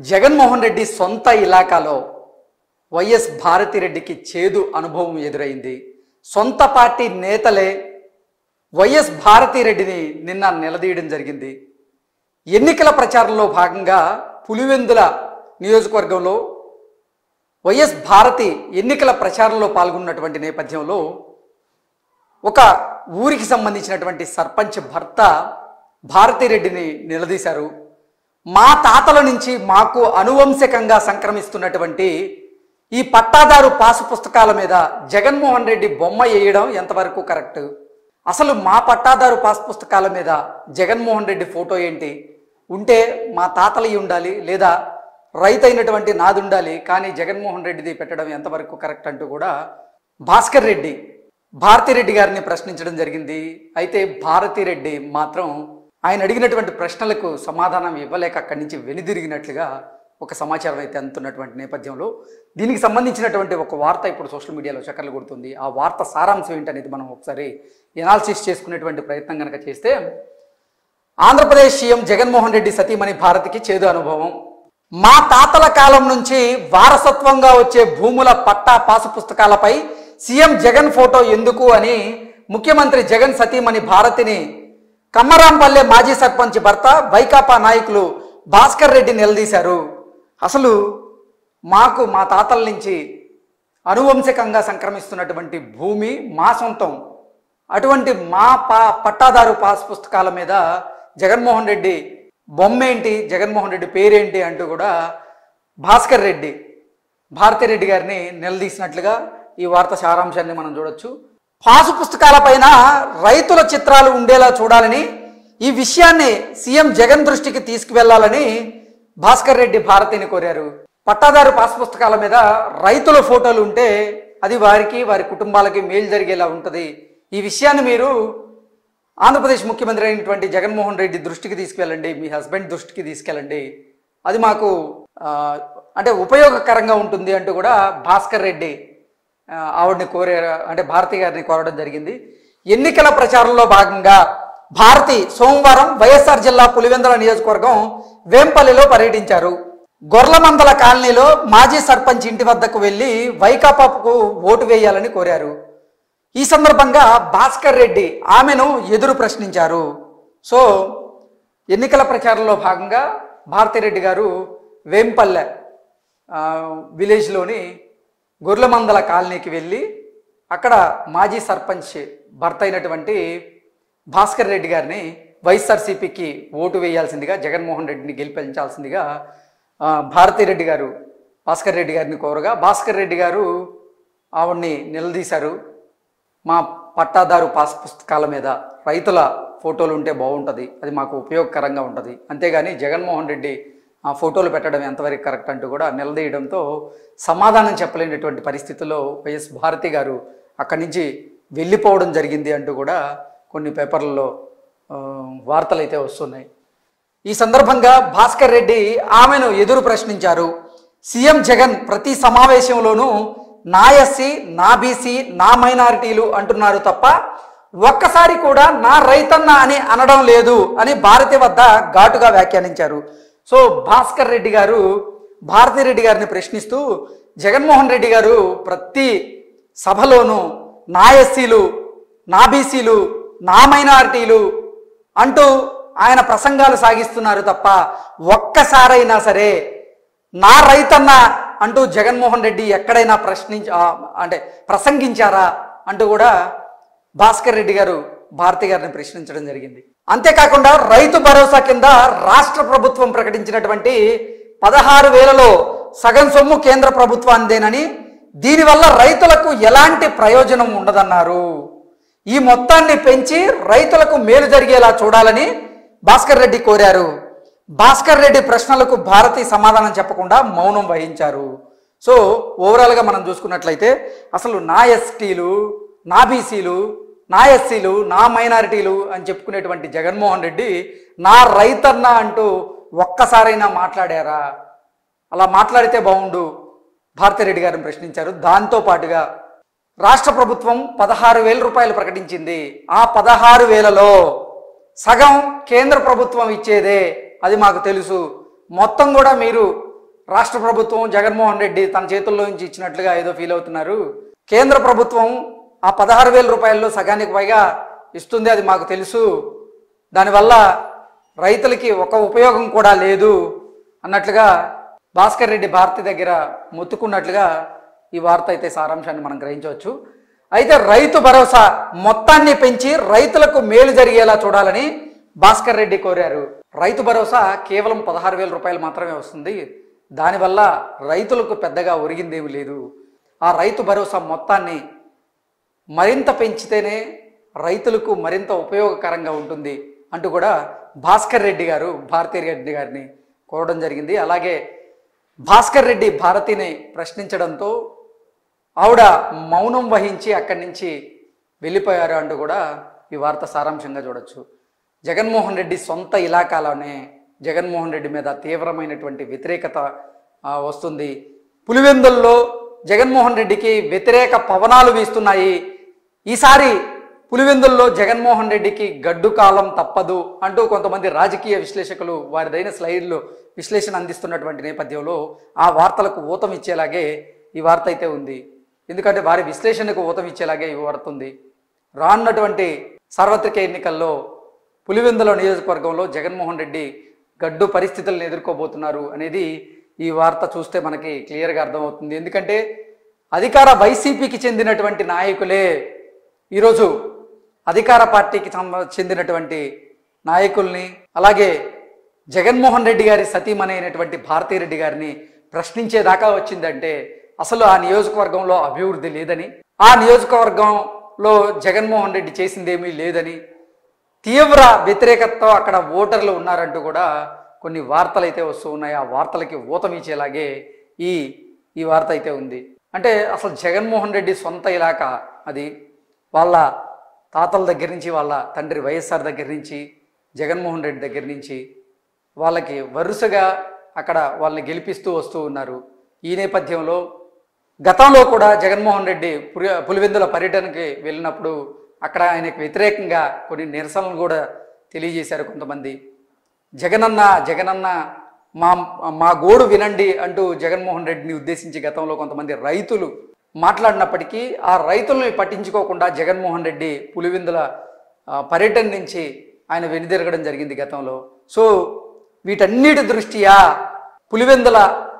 జగన్మోహన్ రెడ్డి సొంత ఇలాకాలో వైఎస్ భారతిరెడ్డికి చేదు అనుభవం ఎదురైంది. సొంత పార్టీ నేతలే వైఎస్ భారతిరెడ్డిని నిన్న నిలదీయడం జరిగింది. ఎన్నికల ప్రచారంలో భాగంగా పులివెందుల నియోజకవర్గంలో వైఎస్ భారతి ఎన్నికల ప్రచారంలో పాల్గొన్నటువంటి నేపథ్యంలో ఒక ఊరికి సంబంధించినటువంటి సర్పంచ్ భర్త భారతిరెడ్డిని నిలదీశారు. మా తాతల నుంచి మాకు అనువంశికంగా సంక్రమిస్తున్నటువంటి ఈ పట్టాదారు పాసు పుస్తకాల మీద జగన్మోహన్ రెడ్డి బొమ్మ వేయడం ఎంతవరకు కరెక్ట్? అసలు మా పట్టాదారు పాసు పుస్తకాల మీద జగన్మోహన్ రెడ్డి ఫోటో ఏంటి? ఉంటే మా తాతలవి ఉండాలి, లేదా రైతు అయినటువంటి నాది ఉండాలి, కానీ జగన్మోహన్ రెడ్డిది పెట్టడం ఎంతవరకు కరెక్ట్ అంటూ కూడా భాస్కర్ రెడ్డి భారతిరెడ్డి గారిని ప్రశ్నించడం జరిగింది. అయితే భారతిరెడ్డి మాత్రం ఆయన అడిగినటువంటి ప్రశ్నలకు సమాధానం ఇవ్వలేక అక్కడి నుంచి వెనుదిరిగినట్లుగా ఒక సమాచారం అయితే అందుతున్నటువంటి నేపథ్యంలో దీనికి సంబంధించినటువంటి ఒక వార్త ఇప్పుడు సోషల్ మీడియాలో చక్కర్లు కొడుతుంది. ఆ వార్త సారాంశం ఏంటనేది మనం ఒకసారి ఎనాలిసిస్ చేసుకునేటువంటి ప్రయత్నం కనుక చేస్తే, ఆంధ్రప్రదేశ్ సీఎం జగన్మోహన్ రెడ్డి సతీమణి భారతికి చేదు అనుభవం. మా తాతల కాలం నుంచి వారసత్వంగా వచ్చే భూముల పట్టా పాసు పుస్తకాలపై సీఎం జగన్ ఫోటో ఎందుకు అని ముఖ్యమంత్రి జగన్ సతీమణి భారతిని కమ్మరాంపల్లె మాజీ సర్పంచ్ భర్త వైకాపా నాయకులు భాస్కర్ రెడ్డి నిలదీశారు. అసలు మాకు మా తాతల నుంచి అనువంశికంగా సంక్రమిస్తున్నటువంటి భూమి మా సొంతం, అటువంటి మా పట్టాదారు పాస్ పుస్తకాల మీద జగన్మోహన్ రెడ్డి బొమ్మేంటి, జగన్మోహన్ రెడ్డి పేరేంటి అంటూ కూడా భాస్కర్ రెడ్డి భారతిరెడ్డి గారిని నిలదీసినట్లుగా ఈ వార్త సారాంశాన్ని మనం చూడొచ్చు. పాసు పుస్తకాలపైన రైతుల చిత్రాలు ఉండేలా చూడాలని, ఈ విషయాన్ని సీఎం జగన్ దృష్టికి తీసుకువెళ్లాలని భాస్కర్ రెడ్డి భారతిని కోరారు. పట్టాదారు పాసు పుస్తకాల మీద రైతుల ఫోటోలు ఉంటే అది వారికి వారి కుటుంబాలకి మేలు జరిగేలా ఉంటుంది. ఈ విషయాన్ని మీరు ఆంధ్రప్రదేశ్ ముఖ్యమంత్రి అయినటువంటి జగన్మోహన్ రెడ్డి దృష్టికి తీసుకెళ్ళండి, మీ హస్బెండ్ దృష్టికి తీసుకెళ్ళండి, అది మాకు అంటే ఉపయోగకరంగా ఉంటుంది అంటూ కూడా భాస్కర్ రెడ్డి ఆవిడని అంటే భారతి గారిని కోరడం జరిగింది. ఎన్నికల ప్రచారంలో భాగంగా భారతి సోమవారం వైఎస్ఆర్ జిల్లా పులివెందుల నియోజకవర్గం వేంపల్లిలో పర్యటించారు. గొర్లమందల కాలనీలో మాజీ సర్పంచ్ ఇంటి వద్దకు వెళ్లి వైకాపాకు ఓటు వేయాలని కోరారు. ఈ సందర్భంగా భాస్కర్ రెడ్డి ఆమెను ఎదురు ప్రశ్నించారు. సో ఎన్నికల ప్రచారంలో భాగంగా భారతిరెడ్డి గారు వేంపల్లె విలేజ్లోని గొర్లమందల కాలనీకి వెళ్ళి అక్కడ మాజీ సర్పంచ్ భర్త అయినటువంటి భాస్కర్ రెడ్డి గారిని వైఎస్ఆర్సీపీకి ఓటు వేయాల్సిందిగా, జగన్మోహన్ రెడ్డిని గెలిపించాల్సిందిగా భారతిరెడ్డి గారు భాస్కర్ రెడ్డి గారిని కోరగా భాస్కర్ రెడ్డి గారు ఆవిడ్ని నిలదీశారు. మా పట్టాదారు పాస్ పుస్తకాల మీద రైతుల ఫోటోలు ఉంటే బాగుంటుంది, అది మాకు ఉపయోగకరంగా ఉంటుంది, అంతేగాని జగన్మోహన్ రెడ్డి ఆ ఫోటోలు పెట్టడం ఎంతవరకు కరెక్ట్ అంటూ కూడా నిలదీయడంతో సమాధానం చెప్పలేనటువంటి పరిస్థితుల్లో వైఎస్ భారతి గారు అక్కడి నుంచి వెళ్ళిపోవడం జరిగింది అంటూ కూడా కొన్ని పేపర్లలో వార్తలు అయితే వస్తున్నాయి. ఈ సందర్భంగా భాస్కర్ రెడ్డి ఆమెను ఎదురు ప్రశ్నించారు. సీఎం జగన్ ప్రతి సమావేశంలోనూ నా ఎస్సీ, నా బీసీ, నా మైనారిటీలు అంటున్నారు తప్ప ఒక్కసారి కూడా నా రైతన్న అని అనడం లేదు అని భారతి వద్ద ఘాటుగా వ్యాఖ్యానించారు. సో భాస్కర్ రెడ్డి గారు భారతిరెడ్డి గారిని ప్రశ్నిస్తూ, జగన్మోహన్ రెడ్డి గారు ప్రతి సభలోనూ నా ఎస్సీలు, నా బీసీలు, నా మైనారిటీలు అంటూ ఆయన ప్రసంగాలు సాగిస్తున్నారు తప్ప ఒక్కసారైనా సరే నా రైతన్న అంటూ జగన్మోహన్ రెడ్డి ఎక్కడైనా ప్రసంగించారా అంటూ కూడా భాస్కర్ రెడ్డి గారు భారతి గారిని ప్రశ్నించడం జరిగింది. అంతేకాకుండా రైతు భరోసా కింద రాష్ట్ర ప్రభుత్వం ప్రకటించినటువంటి 16,000లో సగం సొమ్ము కేంద్ర ప్రభుత్వానిదేనని, దీనివల్ల రైతులకు ఎలాంటి ప్రయోజనం ఉండదన్నారు. ఈ మొత్తాన్ని పెంచి రైతులకు మేలు జరిగేలా చూడాలని భాస్కర్ రెడ్డి కోరారు. భాస్కర్ రెడ్డి ప్రశ్నలకు భారతి సమాధానం చెప్పకుండా మౌనం వహించారు. సో ఓవరాల్గా మనం చూసుకున్నట్లయితే అసలు నా ఎస్టీలు, నా బీసీలు, నా ఎస్సీలు, నా మైనారిటీలు అని చెప్పుకునేటువంటి జగన్మోహన్ రెడ్డి నా రైతన్న అంటూ ఒక్కసారైనా మాట్లాడారా? అలా మాట్లాడితే బాగుండు భారతిరెడ్డి గారిని ప్రశ్నించారు. దాంతోపాటుగా రాష్ట్ర ప్రభుత్వం 16,000 రూపాయలు ప్రకటించింది. ఆ 16,000లో సగం కేంద్ర ప్రభుత్వం ఇచ్చేదే, అది మాకు తెలుసు. మొత్తం కూడా మీరు రాష్ట్ర ప్రభుత్వం జగన్మోహన్ రెడ్డి తన చేతుల్లో నుంచి ఇచ్చినట్లుగా ఏదో ఫీల్ అవుతున్నారు. కేంద్ర ప్రభుత్వం ఆ 16,000 రూపాయల్లో సగానికి పైగా ఇస్తుంది, అది మాకు తెలుసు, దానివల్ల రైతులకి ఒక ఉపయోగం కూడా లేదు అన్నట్లుగా భాస్కర్ రెడ్డి భారతి దగ్గర మొత్తుకున్నట్లుగా ఈ వార్త అయితే సారాంశాన్ని మనం గ్రహించవచ్చు. అయితే రైతు భరోసా మొత్తాన్ని పెంచి రైతులకు మేలు జరిగేలా చూడాలని భాస్కర్ రెడ్డి కోరారు. రైతు భరోసా కేవలం 16,000 రూపాయలు మాత్రమే వస్తుంది, దానివల్ల రైతులకు పెద్దగా ఒరిగిందేమీ లేదు. ఆ రైతు భరోసా మొత్తాన్ని మరింత పెంచితేనే రైతులకు మరింత ఉపయోగకరంగా ఉంటుంది అంటూ కూడా భాస్కర్ రెడ్డి గారు భారతీ రెడ్డి గారిని కోరడం జరిగింది. అలాగే భాస్కర్ రెడ్డి భారతిని ప్రశ్నించడంతో ఆవిడ మౌనం వహించి అక్కడి నుంచి వెళ్ళిపోయారు అంటూ కూడా ఈ వార్త సారాంశంగా చూడొచ్చు. జగన్మోహన్ రెడ్డి సొంత ఇలాకాలోనే జగన్మోహన్ రెడ్డి మీద తీవ్రమైనటువంటి వ్యతిరేకత వస్తుంది. పులివెందుల్లో జగన్మోహన్ రెడ్డికి వ్యతిరేక పవనాలు వీస్తున్నాయి. ఈసారి పులివెందుల్లో జగన్మోహన్ రెడ్డికి గడ్డు కాలం తప్పదు అంటూ కొంతమంది రాజకీయ విశ్లేషకులు వారిదైన స్లైడ్లు విశ్లేషణ అందిస్తున్నటువంటి నేపథ్యంలో ఆ వార్తలకు ఊతం ఇచ్చేలాగే ఈ వార్త అయితే ఉంది. ఎందుకంటే వారి విశ్లేషణకు ఊతం ఇచ్చేలాగే ఈ వార్త ఉంది. రానున్నటువంటి సార్వత్రిక ఎన్నికల్లో పులివెందుల నియోజకవర్గంలో జగన్మోహన్ రెడ్డి గడ్డు పరిస్థితులను ఎదుర్కోబోతున్నారు అనేది ఈ వార్త చూస్తే మనకి క్లియర్గా అర్థమవుతుంది. ఎందుకంటే అధికార వైసీపీకి చెందినటువంటి నాయకులే ఈరోజు అధికార పార్టీకి చెందినటువంటి నాయకుల్ని, అలాగే జగన్మోహన్ రెడ్డి గారి సతీమణి అయినటువంటి భారతీ రెడ్డి గారిని ప్రశ్నించేదాకా వచ్చిందంటే అసలు ఆ నియోజకవర్గంలో అభివృద్ధి లేదని, ఆ నియోజకవర్గంలో జగన్మోహన్ రెడ్డి చేసిందేమీ లేదని, తీవ్ర వ్యతిరేకతతో అక్కడ ఓటర్లు ఉన్నారంటూ కూడా కొన్ని వార్తలు అయితే వస్తూ ఉన్నాయి. ఆ వార్తలకి ఊతం ఇచ్చేలాగే ఈ వార్త అయితే ఉంది. అంటే అసలు జగన్మోహన్ రెడ్డి సొంత ఇలాకా అది, వాళ్ళ తాతల దగ్గర నుంచి వాళ్ళ తండ్రి వైఎస్ఆర్ దగ్గర నుంచి జగన్మోహన్ రెడ్డి దగ్గర నుంచి వాళ్ళకి వరుసగా అక్కడ వాళ్ళని గెలిపిస్తూ వస్తూ ఉన్నారు. ఈ నేపథ్యంలో గతంలో కూడా జగన్మోహన్ రెడ్డి పులివెందుల పర్యటనకి వెళ్ళినప్పుడు అక్కడ ఆయనకు వ్యతిరేకంగా కొన్ని నిరసనలు కూడా తెలియజేశారు కొంతమంది. జగనన్న మా గోడు వినండి అంటూ జగన్మోహన్ రెడ్డిని ఉద్దేశించి గతంలో కొంతమంది రైతులు మాట్లాడినప్పటికీ ఆ రైతుల్ని పట్టించుకోకుండా జగన్మోహన్ రెడ్డి పులివెందుల పర్యటన నుంచి ఆయన వెనుదిరగడం జరిగింది గతంలో. సో వీటన్నిటి దృష్ట్యా పులివెందుల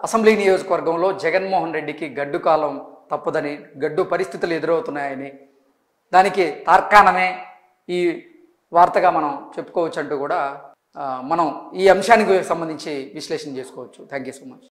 అసెంబ్లీ నియోజకవర్గంలో జగన్మోహన్ రెడ్డికి గడ్డు కాలం తప్పదని, గడ్డు పరిస్థితులు ఎదురవుతున్నాయని దానికి తార్కాణమే ఈ వార్తగా మనం చెప్పుకోవచ్చు అంటూ కూడా మనం ఈ అంశానికి సంబంధించి విశ్లేషణ చేసుకోవచ్చు. Thank you so much.